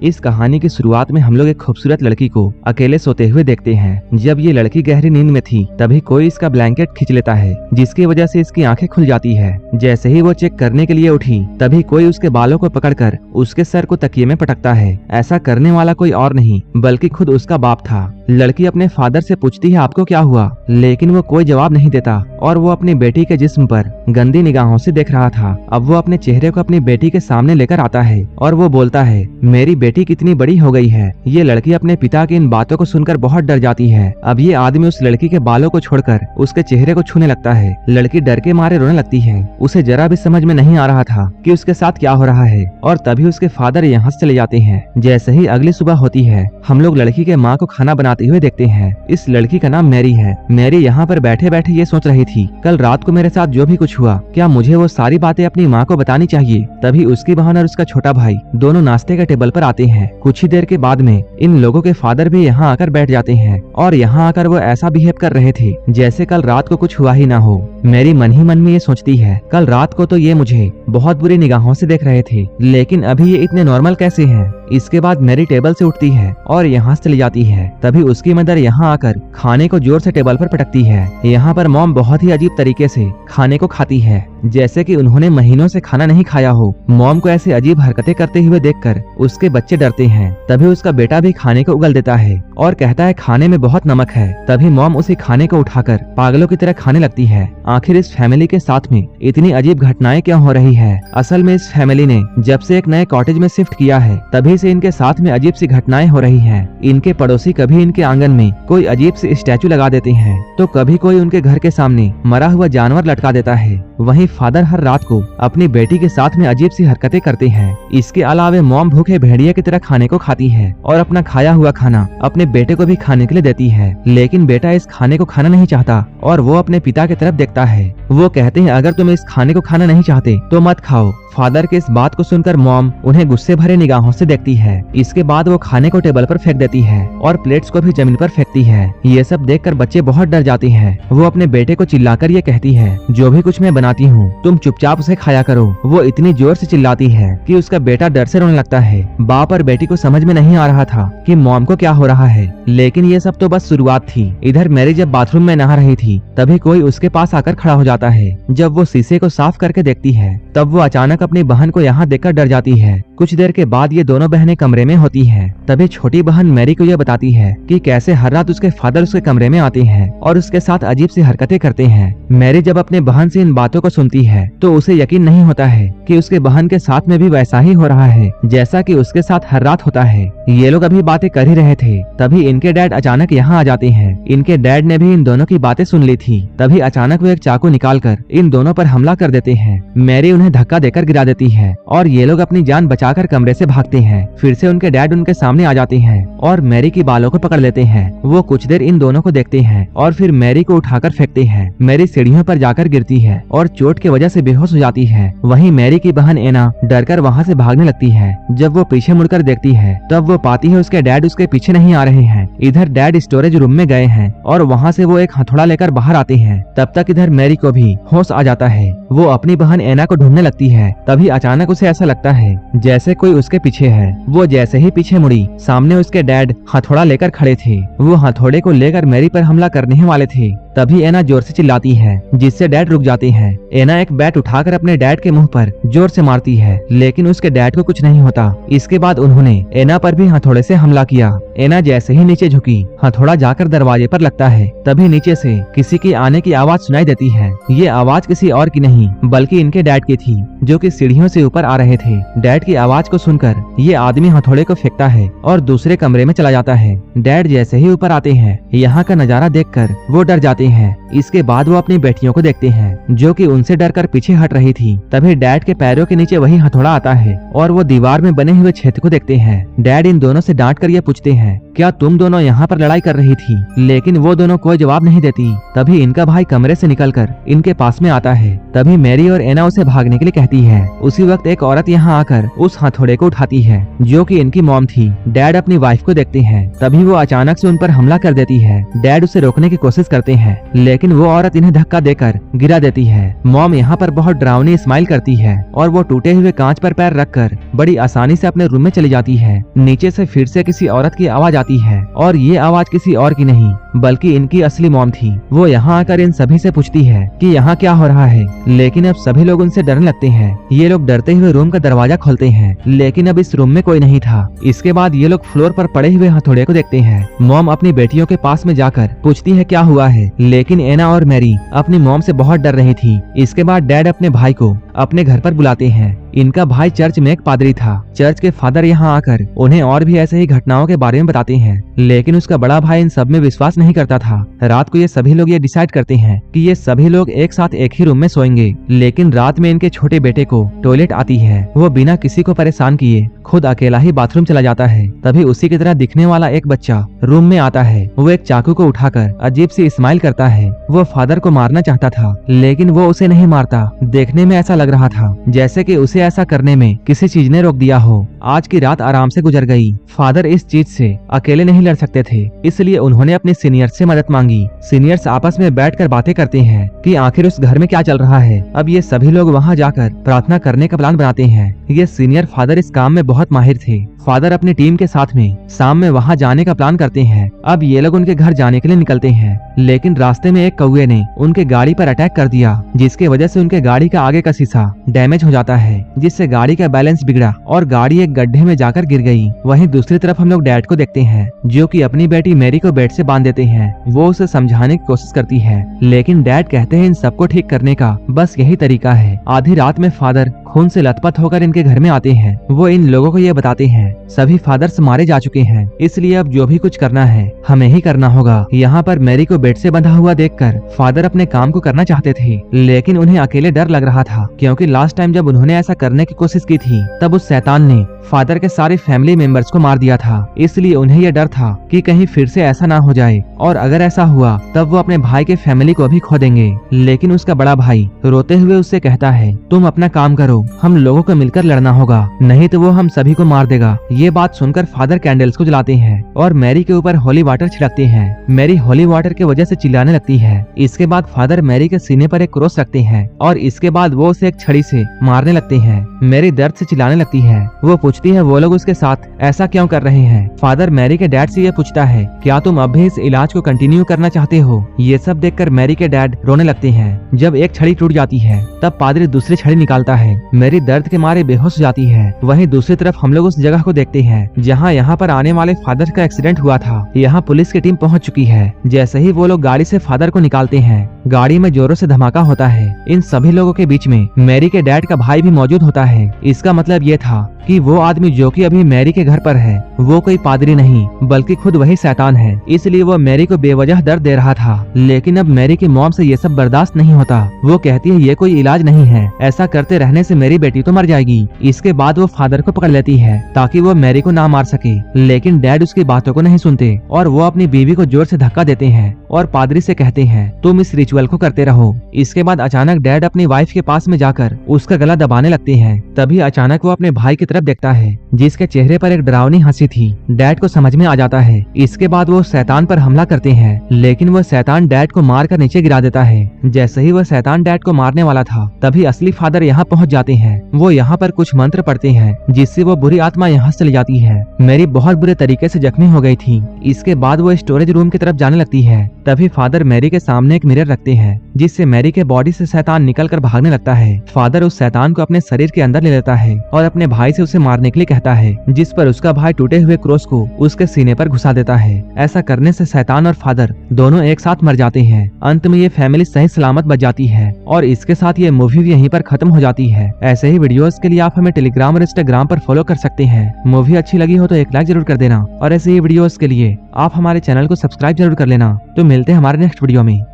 इस कहानी की शुरुआत में हम लोग एक खूबसूरत लड़की को अकेले सोते हुए देखते हैं। जब ये लड़की गहरी नींद में थी तभी कोई इसका ब्लैंकेट खींच लेता है, जिसकी वजह से इसकी आंखें खुल जाती है। जैसे ही वो चेक करने के लिए उठी तभी कोई उसके बालों को पकड़कर उसके सर को तकिए में पटकता है। ऐसा करने वाला कोई और नहीं बल्कि खुद उसका बाप था। लड़की अपने फादर से पूछती है आपको क्या हुआ, लेकिन वो कोई जवाब नहीं देता और वो अपनी बेटी के जिस्म पर गंदी निगाहों से देख रहा था। अब वो अपने चेहरे को अपनी बेटी के सामने लेकर आता है और वो बोलता है मेरी बेटी कितनी बड़ी हो गई है। ये लड़की अपने पिता की इन बातों को सुनकर बहुत डर जाती है। अब ये आदमी उस लड़की के बालों को छोड़कर उसके चेहरे को छूने लगता है। लड़की डर के मारे रोने लगती है। उसे जरा भी समझ में नहीं आ रहा था कि उसके साथ क्या हो रहा है और तभी उसके फादर यहाँ से चले जाते हैं। जैसे ही अगली सुबह होती है हम लोग लड़की के माँ को खाना बनाते हुए देखते हैं। इस लड़की का नाम मैरी है। मैरी यहाँ पर बैठे बैठे ये सोच रही थी कल रात को मेरे साथ जो भी कुछ हुआ क्या मुझे वो सारी बातें अपनी माँ को बतानी चाहिए। तभी उसकी बहन और उसका छोटा भाई दोनों नाश्ते के टेबल पर आते हैं। कुछ ही देर के बाद में इन लोगों के फादर भी यहाँ आकर बैठ जाते हैं और यहाँ आकर वो ऐसा बिहेव कर रहे थे जैसे कल रात को कुछ हुआ ही ना हो। मैरी मन ही मन में ये सोचती है कल रात को तो ये मुझे बहुत बुरी निगाहों से देख रहे थे, लेकिन अभी ये इतने नॉर्मल कैसे हैं। इसके बाद मैरी टेबल से उठती है और यहाँ से चली जाती है। तभी उसकी मदर यहाँ आकर खाने को जोर से टेबल पर पटकती है। यहाँ पर मॉम बहुत ही अजीब तरीके से खाने को खाती है, जैसे कि उन्होंने महीनों से खाना नहीं खाया हो। मॉम को ऐसी अजीब हरकतें करते हुए देखकर उसके बच्चे डरते हैं। तभी उसका बेटा भी खाने को उगल देता है और कहता है खाने में बहुत नमक है। तभी मॉम उसी खाने को उठाकर पागलों की तरह खाने लगती है। आखिर इस फैमिली के साथ में इतनी अजीब घटनाएं क्यों हो रही है। असल में इस फैमिली ने जब से एक नए कॉटेज में शिफ्ट किया है तभी से इनके साथ में अजीब सी घटनाएं हो रही है। इनके पड़ोसी कभी इनके आंगन में कोई अजीब सी स्टैचू लगा देते हैं तो कभी कोई उनके घर के सामने मरा हुआ जानवर लटका देता है। वहीं फादर हर रात को अपनी बेटी के साथ में अजीब सी हरकतें करते हैं। इसके अलावा मॉम भूखे भेड़िया की तरह खाने को खाती है और अपना खाया हुआ खाना अपने बेटे को भी खाने के लिए देती है, लेकिन बेटा इस खाने को खाना नहीं चाहता और वो अपने पिता की तरफ देखता है। वो कहते हैं अगर तुम इस खाने को खाना नहीं चाहते तो मत खाओ। फादर के इस बात को सुनकर मॉम उन्हें गुस्से भरे निगाहों से देखती है। इसके बाद वो खाने को टेबल पर फेंक देती है और प्लेट्स को भी जमीन पर फेंकती है। ये सब देखकर बच्चे बहुत डर जाते हैं। वो अपने बेटे को चिल्लाकर ये कहती है जो भी कुछ मैं बनाती हूँ तुम चुपचाप उसे खाया करो। वो इतनी जोर से चिल्लाती है कि उसका बेटा डर से रोने लगता है। बाप और बेटी को समझ में नहीं आ रहा था कि मॉम को क्या हो रहा है, लेकिन ये सब तो बस शुरुआत थी। इधर मैरी जब बाथरूम में नहा रही थी तभी कोई उसके पास आकर खड़ा हो जाता है। जब वो शीशे को साफ करके देखती है तब वो अचानक अपनी बहन को यहाँ देखकर डर जाती है। कुछ देर के बाद ये दोनों बहनें कमरे में होती हैं। तभी छोटी बहन मैरी को यह बताती है कि कैसे हर रात उसके फादर उसके कमरे में आते हैं और उसके साथ अजीब सी हरकतें करते हैं। मैरी जब अपने बहन से इन बातों को सुनती है तो उसे यकीन नहीं होता है कि उसके बहन के साथ में भी वैसा ही हो रहा है जैसा कि उसके साथ हर रात होता है। ये लोग अभी बातें कर ही रहे थे तभी इनके डैड अचानक यहाँ आ जाते हैं। इनके डैड ने भी इन दोनों की बातें सुन ली थी। तभी अचानक वो एक चाकू निकालकर इन दोनों पर हमला कर देते हैं। मैरी उन्हें धक्का देकर गिरा देती है और ये लोग अपनी जान बचाकर कमरे से भागते हैं। फिर से उनके डैड उनके सामने आ जाते हैं और मैरी की बालों को पकड़ लेते हैं। वो कुछ देर इन दोनों को देखते हैं और फिर मैरी को उठाकर फेंकते हैं। मैरी सीढ़ियों पर जाकर गिरती है और चोट की वजह से बेहोश हो जाती है। वहीं मैरी की बहन एना डरकर वहाँ से भागने लगती है। जब वो पीछे मुड़कर देखती है तब वो पाती है उसके डैड उसके पीछे नहीं आ रहे हैं। इधर डैड स्टोरेज रूम में गए हैं और वहाँ से वो एक हथौड़ा लेकर बाहर आते हैं। तब तक इधर मैरी को भी होश आ जाता है। वो अपनी बहन एना को ढूंढने लगती है। तभी अचानक उसे ऐसा लगता है जैसे कोई उसके पीछे है। वो जैसे ही पीछे मुड़ी सामने उसके डैड हथौड़ा लेकर खड़े थे। वो हथौड़े को लेकर मैरी पर हमला करने ही वाले थे। तभी एना जोर से चिल्लाती है जिससे डैड रुक जाते हैं। एना एक बैट उठाकर अपने डैड के मुंह पर जोर से मारती है, लेकिन उसके डैड को कुछ नहीं होता। इसके बाद उन्होंने एना पर भी हथौड़े से हमला किया। एना जैसे ही नीचे झुकी हथौड़ा जाकर दरवाजे पर लगता है। तभी नीचे से किसी की आने की आवाज सुनाई देती है। ये आवाज किसी और की नहीं बल्कि इनके डैड की थी जो कि सीढ़ियों से ऊपर आ रहे थे। डैड की आवाज को सुनकर ये आदमी हथौड़े को फेंकता है और दूसरे कमरे में चला जाता है। डैड जैसे ही ऊपर आते हैं यहाँ का नजारा देखकर वो डर जाते हैं। इसके बाद वो अपनी बेटियों को देखते हैं जो कि उनसे डरकर पीछे हट रही थी। तभी डैड के पैरों के नीचे वही हथौड़ा आता है और वो दीवार में बने हुए छेद को देखते हैं। डैड इन दोनों से डांट कर ये पूछते हैं क्या तुम दोनों यहाँ पर लड़ाई कर रही थी? लेकिन वो दोनों कोई जवाब नहीं देती। तभी इनका भाई कमरे से निकलकर इनके पास में आता है। तभी मैरी और एना उसे भागने के लिए कहती है। उसी वक्त एक औरत यहाँ आकर उस हथौड़े को उठाती है जो कि इनकी मॉम थी। डैड अपनी वाइफ को देखते हैं, तभी वो अचानक से उन पर हमला कर देती है। डैड उसे रोकने की कोशिश करते हैं, लेकिन वो औरत इन्हें धक्का देकर गिरा देती है। मॉम यहाँ पर बहुत डरावनी स्माइल करती है और वो टूटे हुए कांच पर पैर रखकर बड़ी आसानी से अपने रूम में चली जाती है। नीचे से फिर से किसी औरत की आवाज आती है और ये आवाज किसी और की नहीं बल्कि इनकी असली मॉम थी। वो यहाँ आकर इन सभी से पूछती है कि यहाँ क्या हो रहा है, लेकिन अब सभी लोग उनसे डरने लगते हैं। ये लोग डरते हुए रूम का दरवाजा खोलते हैं, लेकिन अब इस रूम में कोई नहीं था। इसके बाद ये लोग फ्लोर पर पड़े हुए हथौड़े को देखते हैं। मॉम अपनी बेटियों के पास में जाकर पूछती है क्या हुआ है, लेकिन एना और मैरी अपनी मॉम से बहुत डर रही थी। इसके बाद डैड अपने भाई को अपने घर पर बुलाते हैं। इनका भाई चर्च में एक पादरी था। चर्च के फादर यहाँ आकर उन्हें और भी ऐसे ही घटनाओं के बारे में बताते हैं, लेकिन उसका बड़ा भाई इन सब में विश्वास नहीं करता था। रात को ये सभी लोग ये डिसाइड करते हैं कि ये सभी लोग एक साथ एक ही रूम में सोएंगे, लेकिन रात में इनके छोटे बेटे को टॉयलेट आती है। वो बिना किसी को परेशान किए खुद अकेला ही बाथरूम चला जाता है। तभी उसी की तरह दिखने वाला एक बच्चा रूम में आता है। वो एक चाकू को उठाकर अजीब सी स्माइल करता है। वो फादर को मारना चाहता था, लेकिन वो उसे नहीं मारता। देखने में ऐसा लग रहा था जैसे कि उसे ऐसा करने में किसी चीज ने रोक दिया हो। आज की रात आराम से गुजर गई। फादर इस चीज से अकेले नहीं लड़ सकते थे, इसलिए उन्होंने अपने सीनियर्स से मदद मांगी। सीनियर्स आपस में बैठकर बातें करते हैं कि आखिर उस घर में क्या चल रहा है। अब ये सभी लोग वहां जाकर प्रार्थना करने का प्लान बनाते हैं। ये सीनियर फादर इस काम में बहुत माहिर थे। फादर अपनी टीम के साथ में शाम में वहां जाने का प्लान करते हैं। अब ये लोग उनके घर जाने के लिए निकलते हैं, लेकिन रास्ते में एक कौवे ने उनके गाड़ी पर अटैक कर दिया, जिसके वजह से उनके गाड़ी का आगे का शीशा डैमेज हो जाता है, जिससे गाड़ी का बैलेंस बिगड़ा और गाड़ी एक गड्ढे में जाकर गिर गई। वहीं दूसरी तरफ हम लोग डैड को देखते हैं, जो कि अपनी बेटी मैरी को बेड से बांध देते हैं। वो उसे समझाने की कोशिश करती है, लेकिन डैड कहते हैं इन सबको ठीक करने का बस यही तरीका है। आधी रात में फादर खून से लथपथ होकर इनके घर में आते हैं। वो इन लोगों को ये बताते हैं सभी फादर्स मारे जा चुके हैं, इसलिए अब जो भी कुछ करना है हमें ही करना होगा। यहाँ पर मैरी को बेड से बंधा हुआ देखकर फादर अपने काम को करना चाहते थे, लेकिन उन्हें अकेले डर लग रहा था, क्योंकि लास्ट टाइम जब उन्होंने ऐसा करने की कोशिश की थी तब उस शैतान ने फादर के सारे फैमिली मेंबर्स को मार दिया था। इसलिए उन्हें यह डर था कि कहीं फिर से ऐसा ना हो जाए, और अगर ऐसा हुआ तब वो अपने भाई के फैमिली को भी खो देंगे। लेकिन उसका बड़ा भाई रोते हुए उससे कहता है तुम अपना काम करो, हम लोगों को मिलकर लड़ना होगा, नहीं तो वो हम सभी को मार देगा। ये बात सुनकर फादर कैंडल्स को जलाते हैं और मैरी के ऊपर होली वाटर छिड़कते हैं। मैरी होली वाटर की वजह से चिल्लाने लगती है। इसके बाद फादर मैरी के सीने पर एक क्रॉस रखते हैं और इसके बाद वो उसे एक छड़ी से मारने लगते हैं। मैरी दर्द से चिल्लाने लगती है। वो पूछती है वो लोग उसके साथ ऐसा क्यों कर रहे हैं। फादर मैरी के डैड से ये पूछता है क्या तुम अब भी इस इलाज को कंटिन्यू करना चाहते हो। ये सब देखकर मैरी के डैड रोने लगते हैं। जब एक छड़ी टूट जाती है तब पादरी दूसरी छड़ी निकालता है। मैरी दर्द के मारे बेहोश हो जाती है। वहीं दूसरी तरफ हम लोग उस जगह को देखते हैं जहाँ यहाँ पर आने वाले फादर का एक्सीडेंट हुआ था। यहाँ पुलिस की टीम पहुँच चुकी है। जैसे ही वो लोग गाड़ी से फादर को निकालते हैं, गाड़ी में जोरों से धमाका होता है। इन सभी लोगों के बीच में मैरी के डैड का भाई भी मौजूद होता है। इसका मतलब ये था कि वो आदमी जो कि अभी मैरी के घर पर है वो कोई पादरी नहीं बल्कि खुद वही शैतान है। इसलिए वो मैरी को बेवजह दर्द दे रहा था। लेकिन अब मैरी की मॉम से ये सब बर्दाश्त नहीं होता। वो कहती है ये कोई इलाज नहीं है, ऐसा करते रहने से मेरी बेटी तो मर जाएगी। इसके बाद वो फादर को पकड़ लेती है ताकि वो मैरी को ना मार सके, लेकिन डैड उसकी बातों को नहीं सुनते और वो अपनी बीवी को जोर से धक्का देते हैं और पादरी से कहते हैं तुम इस रिचुअल को करते रहो। इसके बाद अचानक डैड अपनी वाइफ के पास में जाकर उसका गला दबाने लगते हैं। तभी अचानक वो अपने भाई की तरफ देखता है जिसके चेहरे पर एक डरावनी हंसी थी। डैड को समझ में आ जाता है। इसके बाद वो शैतान पर हमला करते हैं, लेकिन वो शैतान डैड को मारकर नीचे गिरा देता है। जैसे ही वो शैतान डैड को मारने वाला था तभी असली फादर यहाँ पहुँच जाते हैं। वो यहाँ पर कुछ मंत्र पढ़ते हैं जिससे वो बुरी आत्मा यहाँ से चली जाती है। मैरी बहुत बुरे तरीके से जख्मी हो गई थी। इसके बाद वो स्टोरेज रूम की तरफ जाने लगती है। तभी फादर मैरी के सामने एक मिरर रखते हैं जिससे मैरी के बॉडी से शैतान निकलकर भागने लगता है। फादर उस शैतान को अपने शरीर के अंदर ले लेता है और अपने भाई से उसे मारने के लिए कहता है, जिस पर उसका भाई टूटे हुए क्रॉस को उसके सीने पर घुसा देता है। ऐसा करने से शैतान और फादर दोनों एक साथ मर जाते हैं। अंत में ये फैमिली सही सलामत बच जाती है और इसके साथ ये मूवी भी यहीं पर खत्म हो जाती है। ऐसे ही वीडियोस के लिए आप हमें टेलीग्राम और इंस्टाग्राम पर फॉलो कर सकते हैं। मूवी अच्छी लगी हो तो एक लाइक जरूर कर देना और ऐसे ही वीडियोस के लिए आप हमारे चैनल को सब्सक्राइब जरूर कर लेना। तो मिलते हैं हमारे नेक्स्ट वीडियो में।